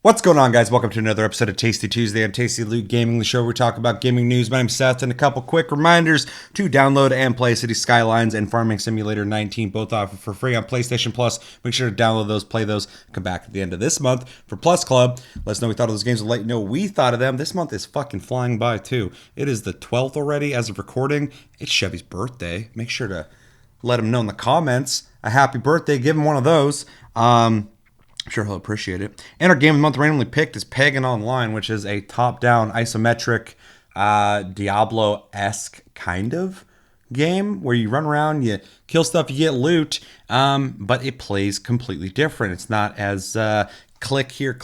What's going on, guys? Welcome to another episode of Tasty Tuesday on Tasty Loot Gaming, the show where we talk about gaming news. My name's Seth, and a couple quick reminders to download and play City Skylines and Farming Simulator 19, both offered for free on PlayStation Plus. Make sure to download those, play those, come back at the end of this month for Plus Club. Let us know what we thought of those games. We'll let you know what we thought of them. This month is fucking flying by, too. It is the 12th already as of recording. It's Chevy's birthday. Make sure to let him know in the comments a happy birthday. Give him one of those. I'm sure he'll appreciate it. And our game of the month randomly picked is Pagan Online, which is a top-down isometric Diablo-esque kind of game where you run around, you kill stuff, you get loot, but it plays completely different. It's not as click here.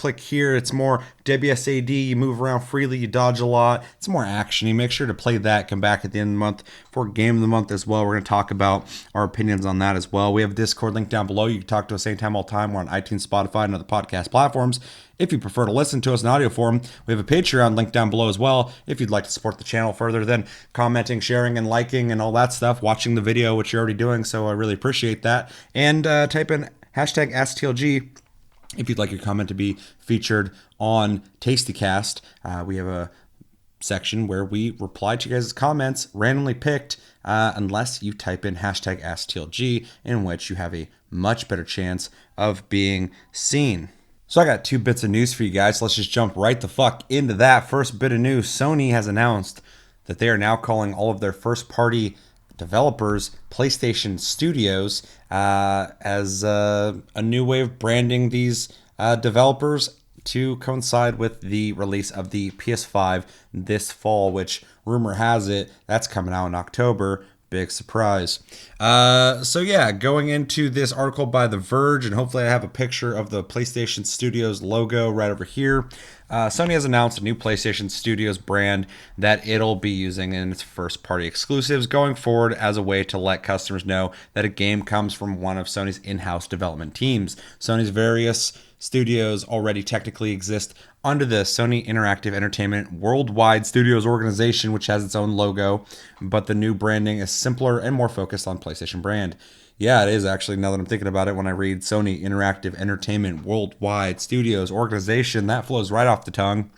It's more WSAD. You move around freely, you dodge a lot. It's more action. You make sure to play that. Come back at the end of the month for game of the month as well. We're going to talk about our opinions on that as well. We have a Discord link down below. You can talk to us anytime, all time. We're on iTunes, Spotify, and other podcast platforms. If you prefer to listen to us in audio form, we have a Patreon link down below as well. If you'd like to support the channel further than commenting, sharing, and liking and all that stuff, watching the video, which you're already doing, so I really appreciate that. And type in hashtag AskTLG if you'd like your comment to be featured on TastyCast. We have a section where we reply to you guys' comments, randomly picked, unless you type in hashtag AskTLG, in which you have a much better chance of being seen. So I got two bits of news for you guys. Let's just jump right the fuck into that. First bit of news, Sony has announced that they are now calling all of their first-party developers PlayStation Studios as a new way of branding these developers to coincide with the release of the PS5 this fall, which rumor has it that's coming out in October. Big surprise. So yeah, going into this article by The Verge, and hopefully I have a picture of the PlayStation Studios logo right over here. Sony has announced a new PlayStation Studios brand that it'll be using in its first-party exclusives going forward as a way to let customers know that a game comes from one of Sony's in-house development teams. Sony's various studios already technically exist under the Sony Interactive Entertainment Worldwide Studios organization, which has its own logo, but the new branding is simpler and more focused on PlayStation brand. Yeah, it is actually, now that I'm thinking about it, when I read Sony Interactive Entertainment Worldwide Studios organization, that flows right off the tongue.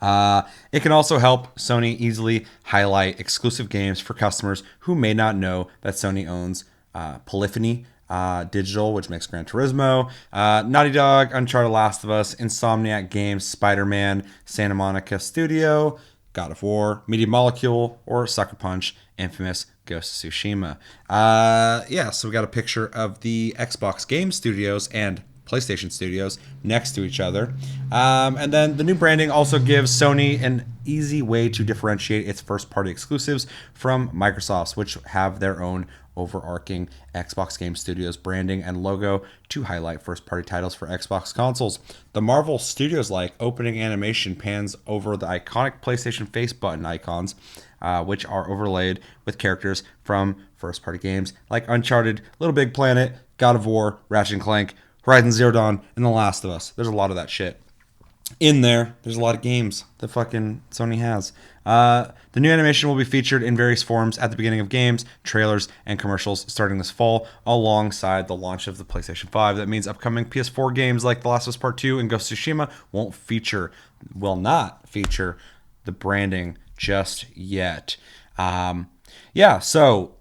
It can also help Sony easily highlight exclusive games for customers who may not know that Sony owns Polyphony Digital, which makes Gran Turismo, Naughty Dog, Uncharted, Last of Us, Insomniac Games, Spider-Man, Santa Monica Studio, God of War, Media Molecule, or Sucker Punch, Infamous, Ghost of Tsushima. So we got a picture of the Xbox Game Studios and PlayStation Studios next to each other. And then the new branding also gives Sony an easy way to differentiate its first-party exclusives from Microsoft's, which have their own overarching Xbox Game Studios branding and logo to highlight first-party titles for Xbox consoles. The Marvel Studios-like opening animation pans over the iconic PlayStation face button icons, which are overlaid with characters from first-party games like Uncharted, Little Big Planet, God of War, Ratchet and Clank, Horizon Zero Dawn, and The Last of Us. There's a lot of that shit in there. There's a lot of games that fucking Sony has. The new animation will be featured in various forms at the beginning of games, trailers, and commercials starting this fall, alongside the launch of the PlayStation 5. That means upcoming PS4 games like The Last of Us Part 2 and Ghost of Tsushima will not feature the branding just yet. So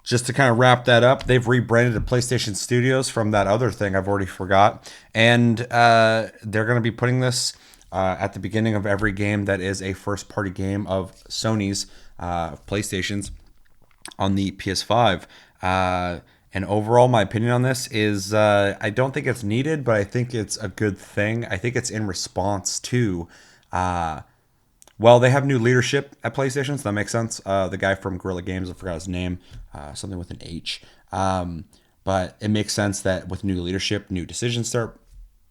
just to kind of wrap that up, they've rebranded the PlayStation Studios from that other thing I've already forgot. And they're going to be putting this at the beginning of every game that is a first-party game of Sony's PlayStations on the PS5. And overall, my opinion on this is I don't think it's needed, but I think it's a good thing. I think it's in response to... they have new leadership at PlayStation, so that makes sense. The guy from Guerrilla Games, I forgot his name, something with an H. But it makes sense that with new leadership, new decisions start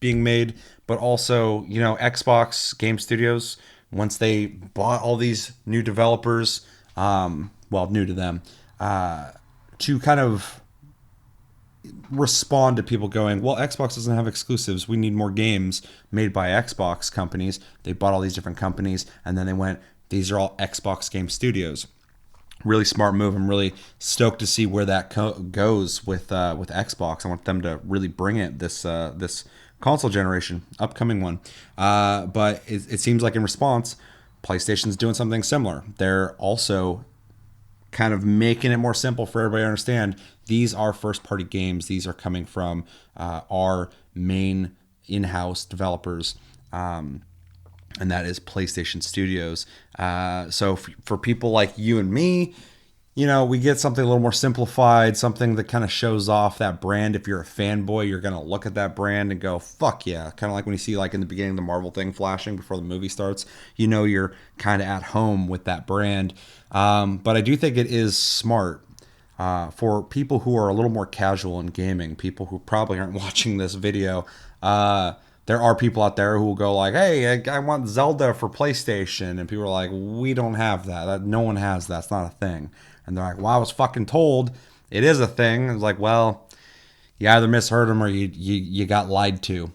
being made. But also, Xbox Game Studios, once they bought all these new developers, new to them, to kind of respond to people going, well, Xbox doesn't have exclusives. We need more games made by Xbox companies. They bought all these different companies, and then they went, these are all Xbox Game Studios. Really smart move. I'm really stoked to see where that goes with Xbox. I want them to really bring it this console generation, upcoming one. But it seems like in response, PlayStation's doing something similar. They're also kind of making it more simple for everybody to understand. These are first-party games. These are coming from our main in-house developers, and that is PlayStation Studios. So for people like you and me, you know, we get something a little more simplified, something that kind of shows off that brand. If you're a fanboy, you're going to look at that brand and go, fuck yeah. Kind of like when you see like in the beginning the Marvel thing flashing before the movie starts, you know you're kind of at home with that brand. But I do think it is smart for people who are a little more casual in gaming, people who probably aren't watching this video. There are people out there who will go like, hey, I want Zelda for PlayStation. And people are like, we don't have that. No one has that. It's not a thing. And they're like, well, I was fucking told it is a thing. It's like, well, you either misheard them or you got lied to.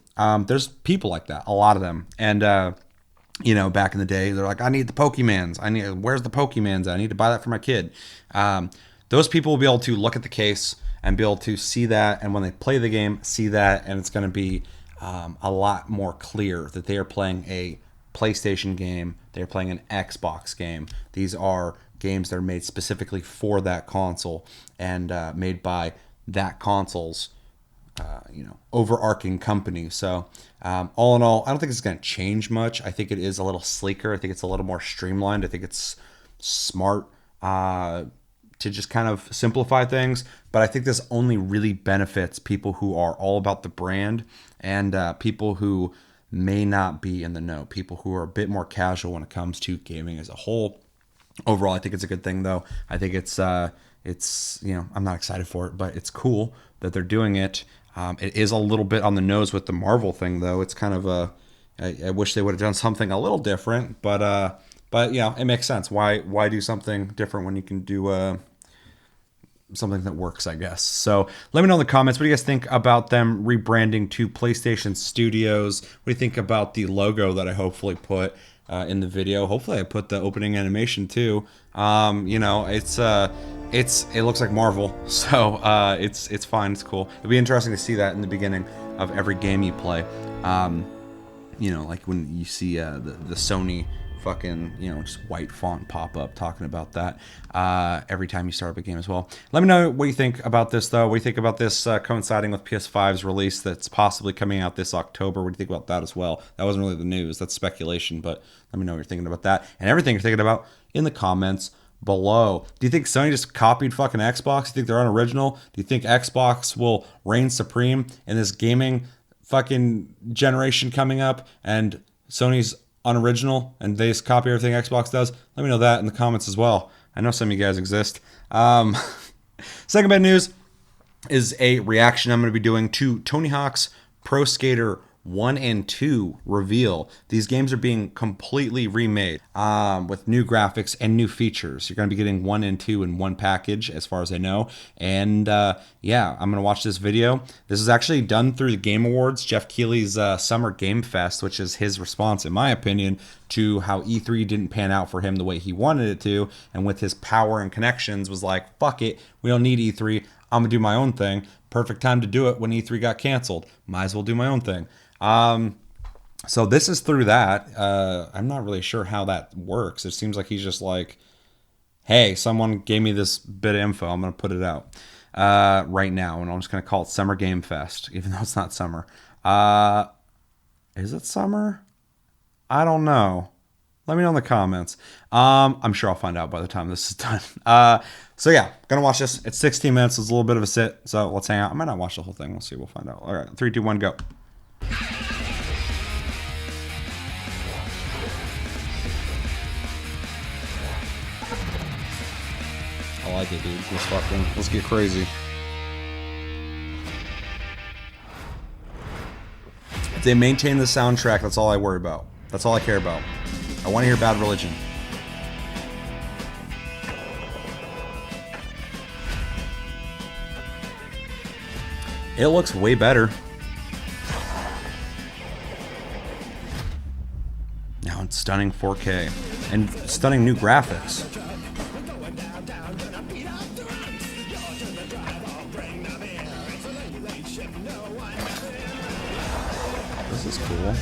There's people like that, a lot of them. And, you know, back in the day, they're like, I need the Pokemans. Where's the Pokemans? I need to buy that for my kid. Those people will be able to look at the case and be able to see that. And when they play the game, see that. And it's going to be a lot more clear that they are playing a PlayStation game. They're playing an Xbox game. These are games that are made specifically for that console and made by that console's overarching company. So all in all, I don't think it's going to change much. I think it is a little sleeker. I think it's a little more streamlined. I think it's smart to just kind of simplify things. But I think this only really benefits people who are all about the brand and people who may not be in the know, people who are a bit more casual when it comes to gaming as a whole. Overall, I think it's a good thing, though. I think it's I'm not excited for it, but it's cool that they're doing it. It is a little bit on the nose with the Marvel thing, though. It's kind of I wish they would have done something a little different, but you know, it makes sense. Why do something different when you can do something that works, I guess. So let me know in the comments, what do you guys think about them rebranding to PlayStation Studios? What do you think about the logo that I hopefully put in the video? Hopefully I put the opening animation too. You know, it looks like Marvel, so it's fine, it's cool. It'll be interesting to see that in the beginning of every game you play. You know, like when you see the Sony fucking, you know, just white font pop up talking about that every time you start up a game as well. Let me know what you think about this, though. What do you think about this coinciding with PS5's release that's possibly coming out this October? What do you think about that as well? That wasn't really the news. That's speculation, but let me know what you're thinking about that and everything you're thinking about in the comments below. Do you think Sony just copied fucking Xbox? Do you think they're unoriginal? Do you think Xbox will reign supreme in this gaming fucking generation coming up and Sony's unoriginal and they just copy everything Xbox does? Let me know that in the comments as well. I know some of you guys exist. Second bit of news is a reaction I'm going to be doing to Tony Hawk's Pro Skater 1 and 2 reveal. These games are being completely remade with new graphics and new features. You're going to be getting 1 and 2 in one package as far as I know. And yeah, I'm going to watch this video. This is actually done through the Game Awards, Jeff Keighley's Summer Game Fest, which is his response, in my opinion, to how E3 didn't pan out for him the way he wanted it to. And with his power and connections was like, fuck it, we don't need E3. I'm going to do my own thing. Perfect time to do it when E3 got canceled. Might as well do my own thing. So this is through that. I'm not really sure how that works. It seems like he's just like, hey, someone gave me this bit of info. I'm going to put it out right now. And I'm just going to call it Summer Game Fest, even though it's not summer. Is it summer? I don't know. Let me know in the comments. I'm sure I'll find out by the time this is done. So yeah, gonna watch this. It's 16 minutes. It's a little bit of a sit. So let's hang out. I might not watch the whole thing. We'll see. We'll find out. All right, 3, 2, 1, go. I like it, dude. Let's get crazy. If they maintain the soundtrack, that's all I worry about. That's all I care about. I want to hear Bad Religion. It looks way better. Now it's stunning 4K and stunning new graphics. cool.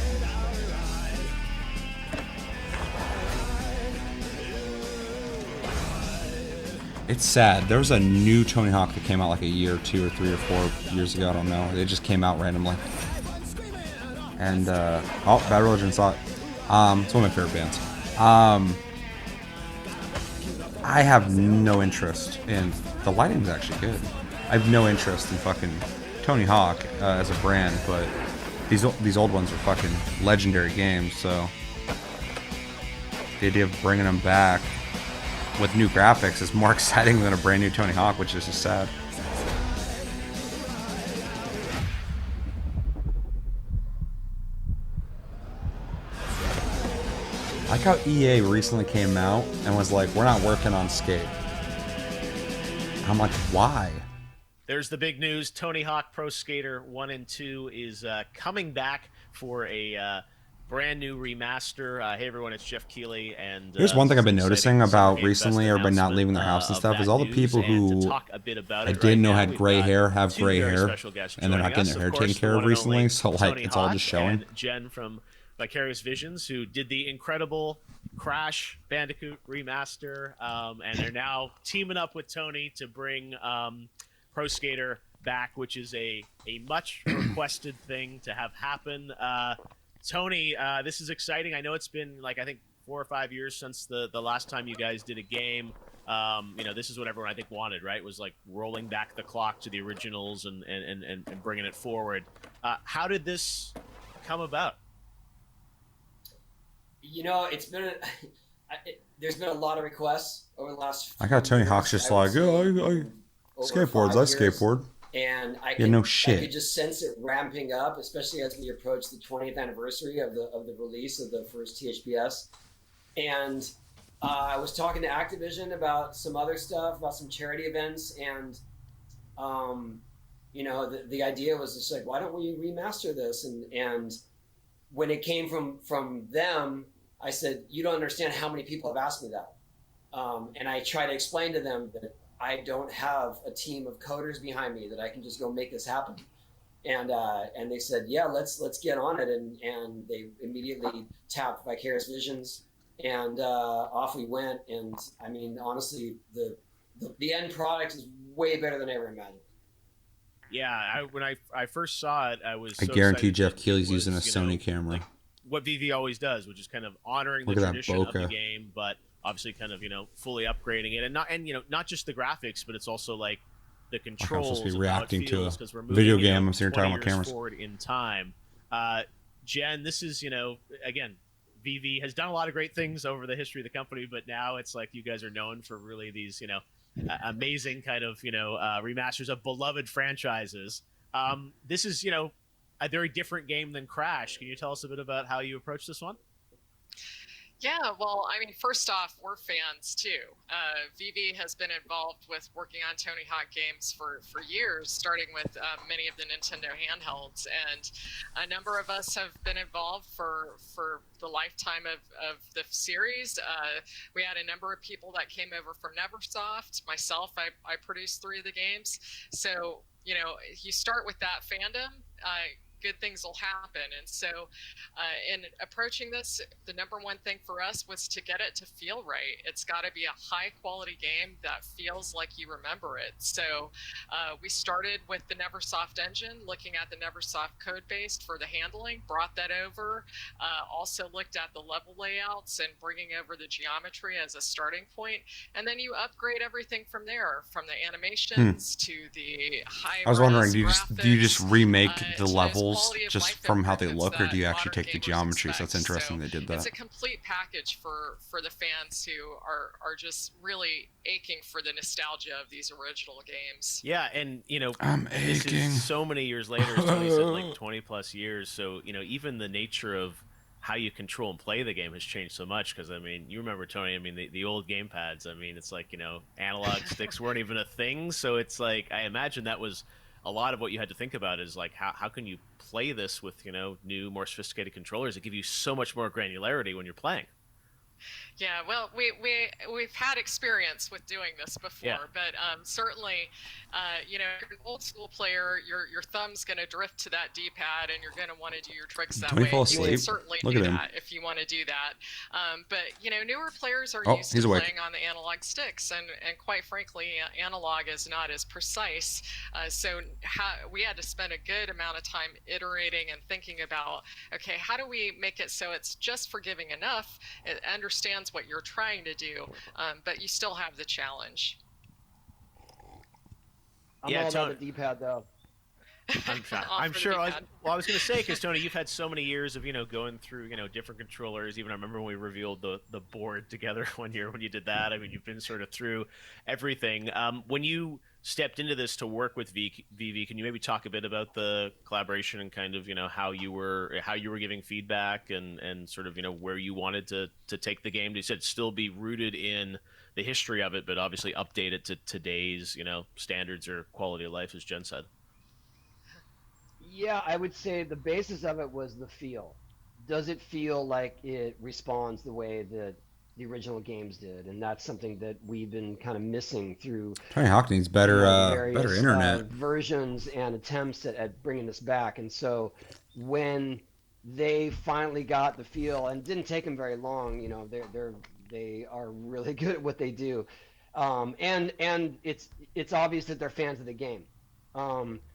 It's sad. There was a new Tony Hawk that came out like a year or 2 or 3 or 4 years ago. I don't know. It just came out randomly. And oh, Bad Religion saw it. It's one of my favorite bands. I have no interest in the lighting's actually good. I have no interest in fucking Tony Hawk as a brand, but these old ones are fucking legendary games. So the idea of bringing them back with new graphics is more exciting than a brand new Tony Hawk, which is just sad. I like how EA recently came out and was like, we're not working on Skate. I'm like, why? There's the big news. Tony Hawk Pro Skater 1 and 2 is coming back for a brand new remaster. Hey everyone, it's Jeff Keighley, and here's one thing I've been noticing about Game Fest recently, everybody not leaving their house and stuff, is all the people who I didn't know had gray hair have gray hair, and they're not getting their hair taken care of recently. So like, it's all just showing. Jen from Vicarious Visions, who did the incredible Crash Bandicoot remaster, and they're now teaming up with Tony to bring Pro Skater back, which is a much requested thing to have happen. Tony, this is exciting. I know it's been like, I think 4 or 5 years since the last time you guys did a game. This is what everyone I think wanted, right? Was like rolling back the clock to the originals and bringing it forward. How did this come about? It's been there's been a lot of requests over the last. I got Tony Hawk's just like, oh, I skateboards, I skateboard. And I could just sense it ramping up, especially as we approach the 20th anniversary of the release of the first THPS. And I was talking to Activision about some other stuff, about some charity events, and the idea was just like, why don't we remaster this? And when it came from them, I said, you don't understand how many people have asked me that. And I try to explain to them that I don't have a team of coders behind me that I can just go make this happen. And they said, yeah, let's get on it. And they immediately tapped Vicarious Visions, and off we went. And I mean, honestly, the end product is way better than I ever imagined. Yeah, when I first saw it, I was. I guarantee Jeff Keighley's using a Sony camera. Like what VV always does, which is kind of honoring the tradition of the game, but obviously kind of fully upgrading it, and not just the graphics, but it's also like the controls. I'm supposed to be reacting to a we're moving, video game. I'm sitting here talking about cameras. Forward in time. Jen, this is again, VV has done a lot of great things over the history of the company, but now it's like you guys are known for really these amazing kind of remasters of beloved franchises. This is a very different game than Crash. Can you tell us a bit about how you approach this one? Yeah, well, I mean, first off, we're fans too. VV has been involved with working on Tony Hawk games for years, starting with many of the Nintendo handhelds, and a number of us have been involved for the lifetime of the series. We had a number of people that came over from Neversoft. Myself, I produced 3 of the games. So, you start with that fandom, good things will happen. And so in approaching this, the number one thing for us was to get it to feel right. It's got to be a high quality game that feels like you remember it. So we started with the Neversoft engine, looking at the Neversoft code base for the handling, brought that over, also looked at the level layouts and bringing over the geometry as a starting point. And then you upgrade everything from there, from the animations to the high. I was wondering, do you just remake the levels just from how they look, or do you actually take the geometry? So that's interesting they did that. It's a complete package for the fans who are just really aching for the nostalgia of these original games. Yeah, and I'm this aching. is so many years later, as Tony said, like 20 plus years. So even the nature of how you control and play the game has changed so much. Because I mean, you remember, Tony, I mean the old game pads, I mean, it's like analog sticks weren't even a thing. So it's like, I imagine that was a lot of what you had to think about, is like how can you play this with new, more sophisticated controllers that give you so much more granularity when you're playing. Yeah, well, we've had experience with doing this before, Yeah. but certainly, you know, if you're an old school player, your thumb's going to drift to that D-pad, and you're going to want to do your tricks that Tony way. fall And you can asleep. certainly Look do at him. that if you want to do that. But you know, newer players are Oh, used he's to awake. playing on the analog sticks, and quite frankly, analog is not as precise. So we had to spend a good amount of time iterating and thinking about, okay, how do we make it so it's just forgiving enough? It understands what you're trying to do, but you still have the challenge. I'm Yeah, all Tony. about the D-pad though. I'm For the sure. D-pad. Well, I was going to say, because Tony, you've had so many years of going through different controllers. Even I remember when we revealed the board together one year when you did that. I mean, you've been sort of through everything. When you stepped into this to work with VV, can you maybe talk a bit about the collaboration and kind of how you were giving feedback and sort of where you wanted to take the game? You said still be rooted in the history of it, but obviously update it to today's standards or quality of life, as Jen said. Yeah, I would say the basis of it was the feel. Does it feel like it responds the way that the original games did? And that's something that we've been kind of missing through, Tony Hawk needs the better various internet. versions and attempts at bringing this back. And so when they finally got the feel, and it didn't take them very long, they are really good at what they do, and it's obvious that they're fans of the game.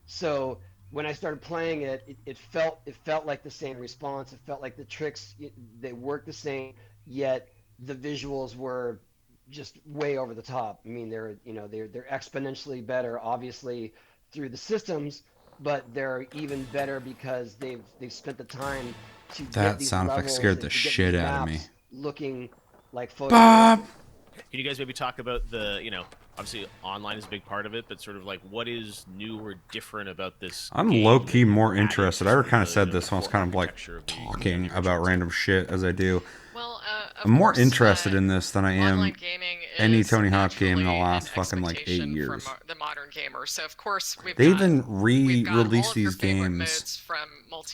So when I started playing it, it felt like the same response. It felt like the tricks, they worked the same, yet the visuals were just way over the top. I mean, they're exponentially better, obviously through the systems, but they're even better because they've spent the time to get That these sound effect levels scared and the to get shit these out of me. maps looking like Bob! photorealistic. Can you guys maybe talk about obviously online is a big part of it, but sort of like what is new or different about this I'm game low that key you're more adding interested. to I sort already of kind of said this when I was core kind of like architecture of talking the about original random shit as I do. Well, I'm of more course, interested in this than I online am gaming any is Tony Hawk game in the naturally an last fucking like 8 expectation from years. the modern gamer. So of course They even we've got all re-released of your these favorite games modes from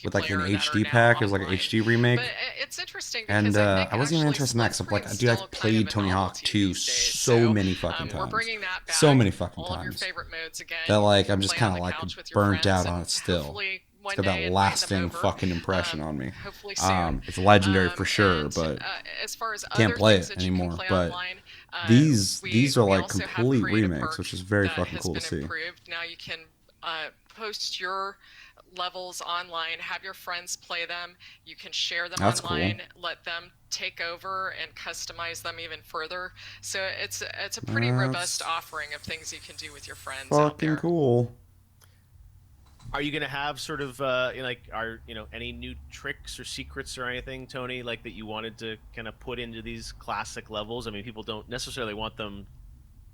with like an multiplayer that are HD now pack. It was like an online. HD remake. But it's interesting And because I think I wasn't even actually interested in that split because I'm like, screen's dude, still I've kind of played a Tony Hawk novelty 2 these days. so many fucking We're times. bringing that back. So many fucking All of your times. favorite modes again. That like You I'm can just play kind on of the like couch with your burnt friends, out on and it still. hopefully It's one got day that invite them lasting over. fucking impression on me. Hopefully soon. It's legendary for sure, And but as far as can't other play things it that you can anymore. play But online, these are we like also have complete creative remakes, perk which is very that fucking has cool to been see. improved. Now you can post your levels online, have your friends play them. You can share them That's cool. online, let them take over and customize them even further. So it's a pretty robust offering of things you can do with your friends out Fucking there. cool. Are you gonna have sort of any new tricks or secrets or anything, Tony, like that you wanted to kind of put into these classic levels? I mean, people don't necessarily want them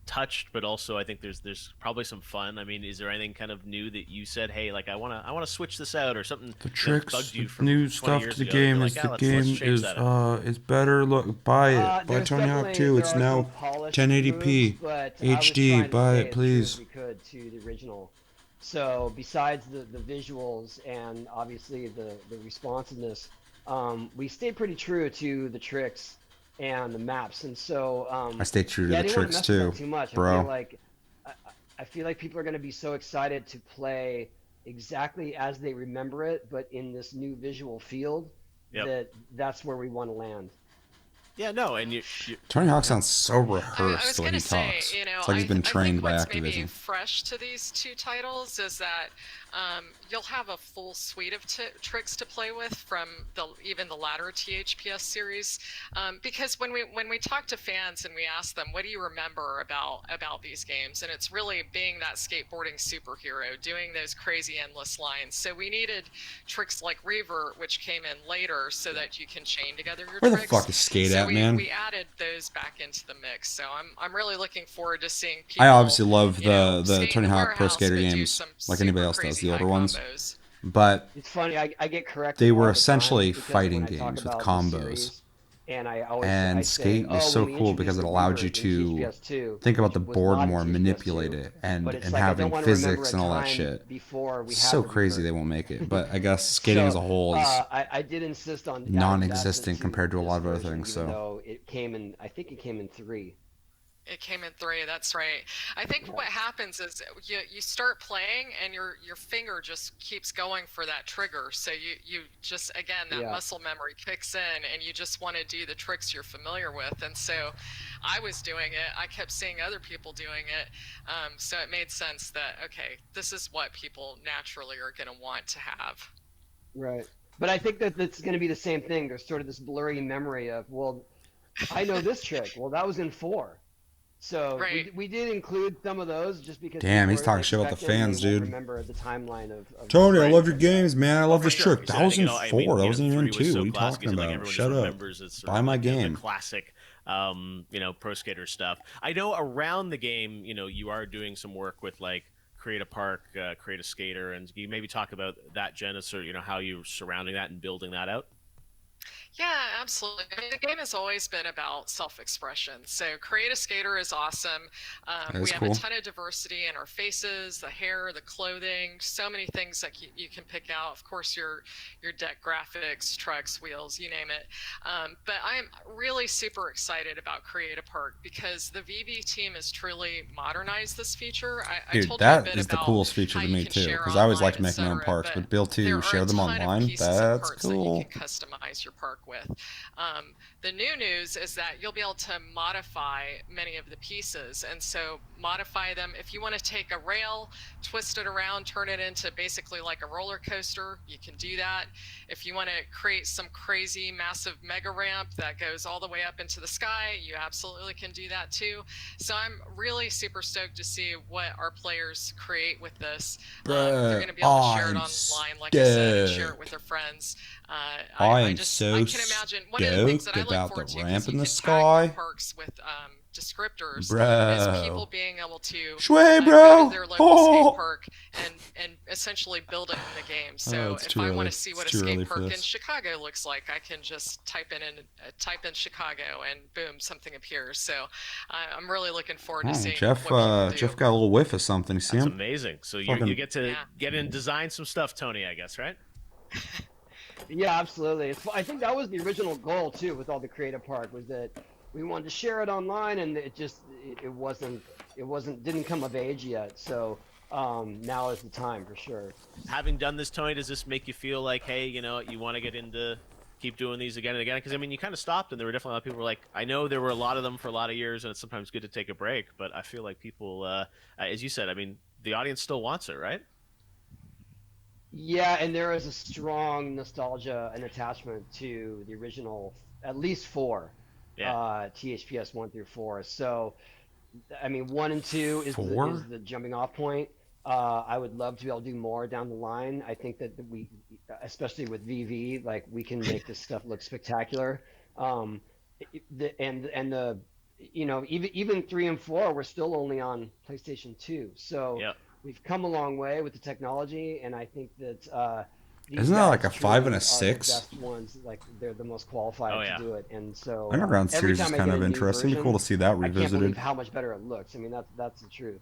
touched, but also I think there's probably some fun. I mean, is there anything kind of new that you said, hey, like I wanna switch this out or something? The that tricks, bugged you the from new 20 stuff years to the ago that you're game like, is "Ah, the let's game change is that up." is better. Look, buy it. Buy There's Tony Hawk definitely 2. there It's are some now polished 1080p moves, but I was HD. trying to Buy stay it, as true as please. we could to the original. So besides the visuals and obviously the responsiveness, we stayed pretty true to the tricks and the maps. And so I stay true to yeah, I the didn't want to tricks mess with too, that too much. bro. I, I feel like people are going to be so excited to play exactly as they remember it, but in this new visual field, Yep. that's where we want to land. Yeah, no, and you Tony Hawk sounds so I rehearsed was the way gonna he say, talks. you know, It's like he's been I trained think by what's maybe Activision. fresh to these two titles is that you'll have a full suite of tricks to play with from even the latter THPS series. Because when we talk to fans and we ask them, what do you remember about these games, and it's really being that skateboarding superhero, doing those crazy endless lines. So we needed tricks like Revert, which came in later, so that you can chain together your Where the tricks. fuck is Skate So at, man? we added those back into the mix. So I'm really looking forward to seeing people. I obviously love the skate in Tony Hawk Pro warehouse, Skater but do games some like anybody super else does, crazy the older high ones. combos. But It's funny, I get corrected they were all the time essentially because fighting when I talk games with about the combos. series, And I And say, Skate was oh, so when we cool because introduced it the allowed you reverb in to THPS 2, think about which the was board not in more, THPS manipulate 2, it, and but it's and like I having don't want to remember a physics and all that time shit. before we had So the crazy reverb. they won't make it. But I guess skating as So a whole is I did insist on adding that non-existent to compared to a this lot of other version, things. even So though it came in, I think it came in 3. It came in 3. That's right. I think Yeah. what happens is you start playing and your finger just keeps going for that trigger. So you just, again, that Yeah. muscle memory kicks in and you just want to do the tricks you're familiar with. And so I was doing it. I kept seeing other people doing it. So it made sense that, okay, this is what people naturally are going to want to have. Right. But I think that that's going to be the same thing. There's sort of this blurry memory of, well, I know this trick. Well, that was in 4. So Right. we did include some of those just because damn, people he's are talking shit about the expect them, fans, they won't dude. remember the timeline of Tony, I Right. love your games, man. I love For this sure. trick. So That I was think, in I 4. mean, That wasn't even in 3 was 2. so What are you classic talking because, like, about? everyone Shut just up. remembers it's sort Buy of my like, game. the classic, pro skater stuff. I know around the game, you are doing some work with like create a park, create a skater, and you maybe talk about that, Genesis, or how you're surrounding that and building that out. Yeah, absolutely. I mean, the game has always been about self-expression. So Create a Skater is awesome. That We is have cool. a ton of diversity in our faces, the hair, the clothing, so many things that you can pick out. Of course, your deck graphics, trucks, wheels, you name it. But I'm really super excited about Create a Park because the VV team has truly modernized this feature. I Dude, told you a that bit is the about coolest feature how to you me can too, share because I always online, liked making my own etc. parks, But but Bill there to are a share them ton of online, pieces of that's parks that you cool. can customize your park with. The new news is that you'll be able to modify many of the pieces, and so modify them. If you want to take a rail, twist it around, turn it into basically like a roller coaster, you can do that. If you want to create some crazy massive mega ramp that goes all the way up into the sky, you absolutely can do that too. So I'm really super stoked to see what our players create with this. They're going Bruh, to be able to share it I'm online, like I said, and share it with stoked. their friends. I'm I so can imagine one of the things that stoked I look about the forward to, because ramp you in the can tag your sky. parks with descriptors, is people Bro. being able to Shway, go to bro. their local skate Oh. park and essentially build it in the game. Oh, So it's if too I want early. to see It's what a too early skate for park in this. Chicago looks like, I can just type in Chicago, and boom, something appears. So I'm really looking forward to Oh, seeing Jeff. what people do. Jeff got a little whiff of something. You see That's him? amazing. So you Fucking get to Yeah. get in and design some stuff, Tony, I guess, right? Yeah, absolutely. I think that was the original goal too with all the creative park, was that we wanted to share it online, and it didn't come of age yet. So now is the time for sure. Having done this, Tony, does this make you feel like, hey, you want to get into keep doing these again and again? Because I mean, you kind of stopped, and there were definitely a lot of people who were like, I know there were a lot of them for a lot of years, and it's sometimes good to take a break. But I feel like people, as you said, I mean, the audience still wants it, right? Yeah, and there is a strong nostalgia and attachment to the original, at least 4, Yeah. THPS 1 through 4. So, I mean, 1 and 2 is 4. the jumping off point. I would love to be able to do more down the line. I think that we, especially with VV, like we can make this stuff look spectacular. Um, and the, even 3 and 4, we're still only on PlayStation 2. So Yeah. we've come a long way with the technology, and I think that these Isn't that like guys a 5 and truly a are the 6? best ones. Like they're the most qualified Oh to yeah. do it. And so Underground every series is time I kind get of a new interesting. It'd be cool version, to see that I can't believe revisited. how much better it looks. I mean, that's the truth.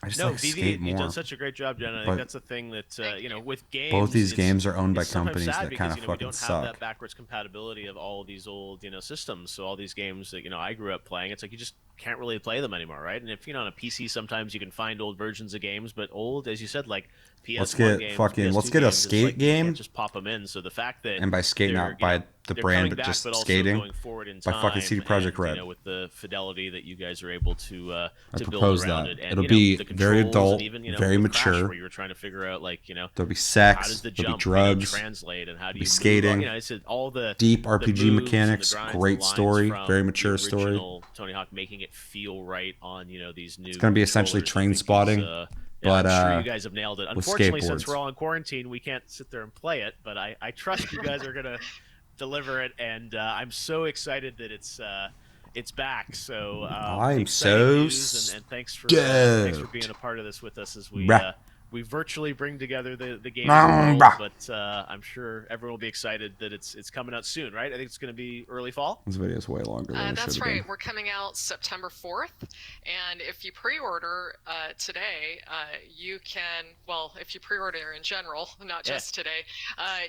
I just No, like VV, skate you've done more. such a great job, Jen. I think But that's the thing that Thank you. with games, both these games are owned by it's sometimes companies sad that because kind of we fucking don't have suck. that backwards compatibility of all of these old systems. So all these games that I grew up playing, it's like you just can't really play them anymore, right? And if on a PC, sometimes you can find old versions of games, but old, as you said, like PS1 games, PS2 let's get a games, it's skate like you game. can't just pop them in. So the fact that And by skate, they're not by the they're brand, coming but back, just but also skating. going forward in By time, fucking CD Projekt and, Red. with the fidelity that you guys are able to I build propose around that. it, and It'll be the very controls, adult, and even very with Crash, mature. where you were trying to figure out like There'll be how sex. does the There'll jump be drugs. translate, and how do There'll be you skating. move? It's all the Deep the RPG moves mechanics. and the grinds, Great and the lines story. from Very the mature story. original Tony Hawk, making it feel right on these new. It's gonna be essentially controllers, I train think is, spotting, I'm but sure you guys have nailed it. with Unfortunately, since skateboards. we're all in quarantine, we can't sit there and play it. But I trust you guys are gonna deliver it, and I'm so excited that it's back. So I'm exciting so news, and thanks for being a part of this with us as we Bruh. we virtually bring together the gaming Nah, world, bruh. but I'm sure everyone will be excited that it's coming out soon, right? I think it's going to be early fall. This video is way longer than it should That's have right. been. We're coming out September 4th. And if you pre-order today, you can, well, if you pre-order in general, not just today,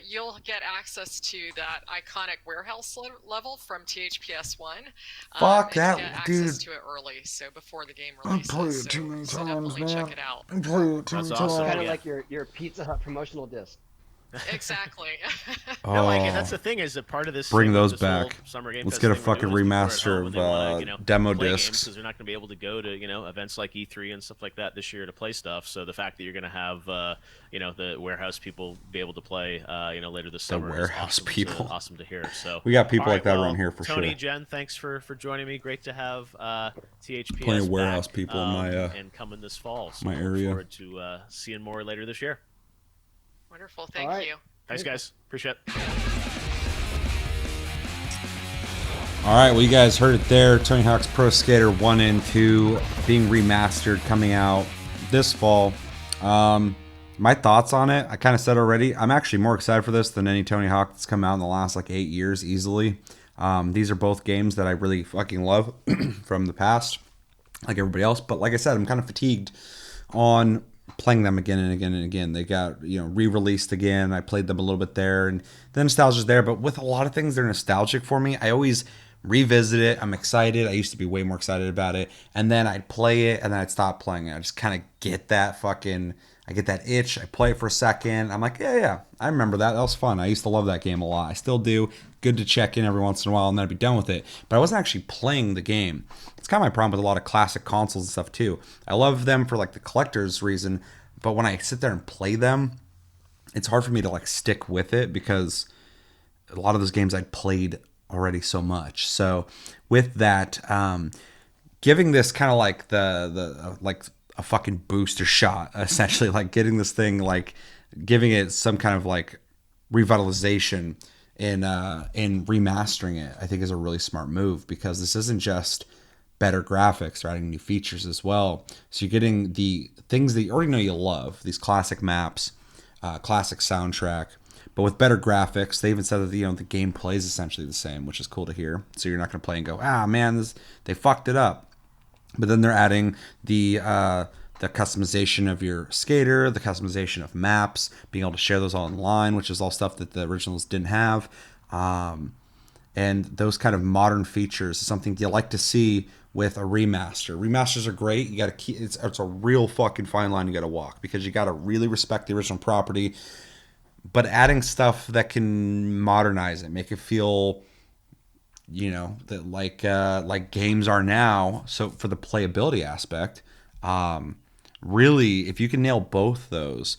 you'll get access to that iconic warehouse level from THPS 1. Fuck and that, get dude. access to it early, so before the game I've played releases. it too many So times, definitely man. check it out. I've played it too That's many awesome. times. Kind of Yeah. like your Pizza Hut promotional disc. Exactly. No, like, and that's the thing is that part of this Bring thing those with this whole back. Summer Game Let's Fest get a thing we're fucking doing is people are at remaster home and they wanna, of demo play games discs. because they're not going to be able to go to events like E3 and stuff like that this year to play stuff. So the fact that you're going to have the warehouse people be able to play later this summer warehouse is awesome people. awesome to hear. So We got people all like that around well, here for Tony, sure. Jen, thanks for joining me. Great to have THPS Plenty of warehouse back, people in my and coming this fall. So my I look area. forward to seeing more later this year. Wonderful. Thank right. you. Thanks, guys. Appreciate it. All right, well, you guys heard it there. Tony Hawk's Pro Skater 1 and 2 being remastered, coming out this fall. My thoughts on it, I kind of said already. I'm actually more excited for this than any Tony Hawk that's come out in the last 8 years easily. These are both games that I really fucking love from the past, like everybody else. But like I said, I'm kind of fatigued on playing them again and again and again. They got re-released again. I played them a little bit there, and the nostalgia's there. But with a lot of things, they're nostalgic for me. I always revisit it. I'm excited. I used to be way more excited about it, and then I'd play it, and then I'd stop playing it. I just kind of get that I get that itch. I play it for a second. I'm like, yeah, I remember that. That was fun. I used to love that game a lot. I still do. Good to check in every once in a while, and then I'd be done with it. But I wasn't actually playing the game. It's kind of my problem with a lot of classic consoles and stuff too. I love them for the collector's reason, but when I sit there and play them, it's hard for me to stick with it because a lot of those games I'd played already so much. So with that, giving this kind of a fucking booster shot, essentially, getting this thing, giving it some kind of revitalization in remastering it, I think is a really smart move, because this isn't just better graphics, they're adding new features as well. So you're getting the things that you already know you love, these classic maps, classic soundtrack, but with better graphics. They even said that the gameplay is essentially the same, which is cool to hear. So you're not going to play and go, man, they fucked it up. But then they're adding the customization of your skater, the customization of maps, being able to share those all online, which is all stuff that the originals didn't have. And those kind of modern features is something you like to see with a remaster. Remasters are great. You got to keep it's a real fucking fine line you got to walk, because you got to really respect the original property, but adding stuff that can modernize it, make it feel that like games are now. So for the playability aspect, really, if you can nail both those,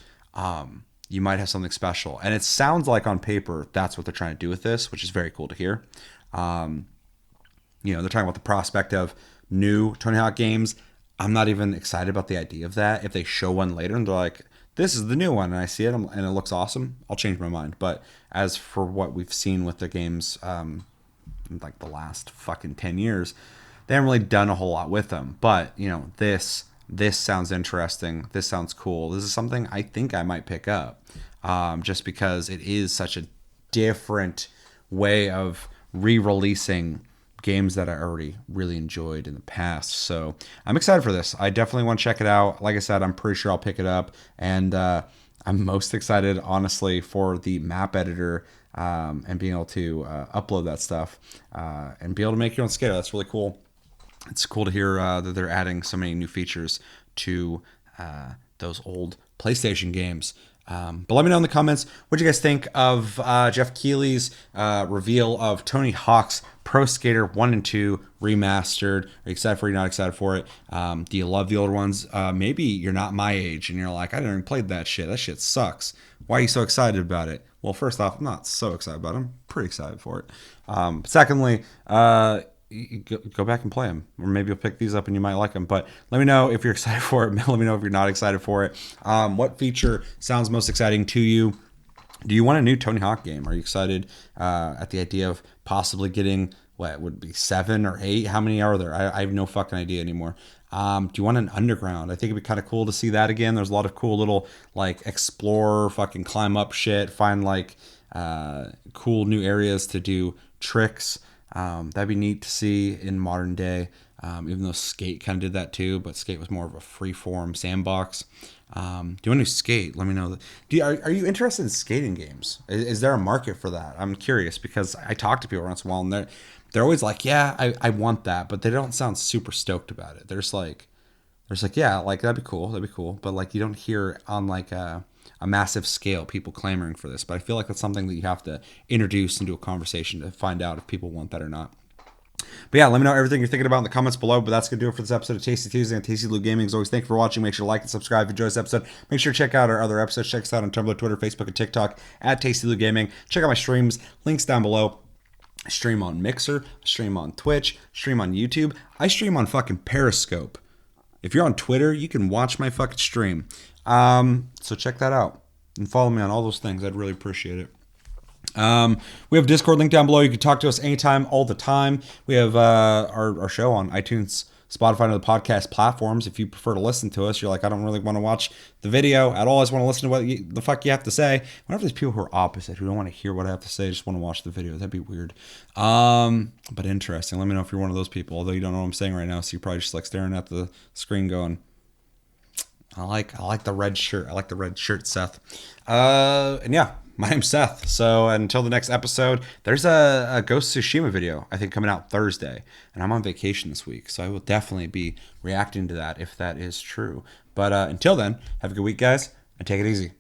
you might have something special. And it sounds like on paper that's what they're trying to do with this, which is very cool to hear. They're talking about the prospect of new Tony Hawk games. I'm not even excited about the idea of that. If they show one later and they're like, this is the new one, and I see it and it looks awesome, I'll change my mind. But as for what we've seen with the games, the last fucking 10 years, they haven't really done a whole lot with them. But this sounds interesting. This sounds cool. This is something I think I might pick up, just because it is such a different way of re-releasing games that I already really enjoyed in the past. So I'm excited for this. I definitely want to check it out. Like I said, I'm pretty sure I'll pick it up, and I'm most excited, honestly, for the map editor, and being able to upload that stuff, and be able to make your own skater. That's really cool. It's cool to hear that they're adding so many new features to those old PlayStation games. But let me know in the comments what you guys think of Jeff Keighley's reveal of Tony Hawk's Pro Skater 1 and 2 remastered. Are you excited for it? Are you not excited for it? Do you love the older ones? Maybe you're not my age and you're like, I never even played that shit. That shit sucks. Why are you so excited about it? Well, first off, I'm not so excited about it. I'm pretty excited for it. Secondly, you go back and play them, or maybe you'll pick these up and you might like them. But let me know if you're excited for it. Let me know if you're not excited for it. What feature sounds most exciting to you? Do you want a new Tony Hawk game? Are you excited at the idea of possibly getting, what would it be, 7 or 8? How many are there? I have no fucking idea anymore. Do you want an underground? I think it'd be kind of cool to see that again. There's a lot of cool little like explore, fucking climb up shit, find like cool new areas to do tricks. That'd be neat to see in modern day. Even though Skate kind of did that too, but Skate was more of a free-form sandbox. Do you want to skate? Let me know. Are you interested in skating games? Is there a market for that? I'm curious because I talk to people once in a while and they're always like, yeah, I want that, but they don't sound super stoked about it. There's like, yeah, like that'd be cool, but like you don't hear on like a massive scale people clamoring for this. But I feel like that's something that you have to introduce into a conversation to find out if people want that or not. But yeah, let me know everything you're thinking about in the comments below. But that's going to do it for this episode of Tasty Tuesday on Tasty Loot Gaming. As always, thank you for watching. Make sure to like and subscribe if you enjoyed this episode. Make sure to check out our other episodes. Check us out on Tumblr, Twitter, Facebook, and TikTok at Tasty Loot Gaming. Check out my streams. Links down below. I stream on Mixer. I stream on Twitch. I stream on YouTube. I stream on fucking Periscope. If you're on Twitter, you can watch my fucking stream. So check that out. And follow me on all those things. I'd really appreciate it. We have a Discord link down below. You can talk to us anytime, all the time. We have our show on iTunes, Spotify, and other podcast platforms. If you prefer to listen to us, you're like, I don't really want to watch the video at all. I just want to listen to what the fuck you have to say. Whenever there's people who are opposite, who don't want to hear what I have to say, just want to watch the video. That'd be weird. But interesting. Let me know if you're one of those people. Although you don't know what I'm saying right now, so you're probably just like staring at the screen going, I like the red shirt. I like the red shirt, Seth. And yeah, my name's Seth. So until the next episode, there's a Ghost of Tsushima video, I think, coming out Thursday. And I'm on vacation this week, so I will definitely be reacting to that if that is true. But until then, have a good week, guys, and take it easy.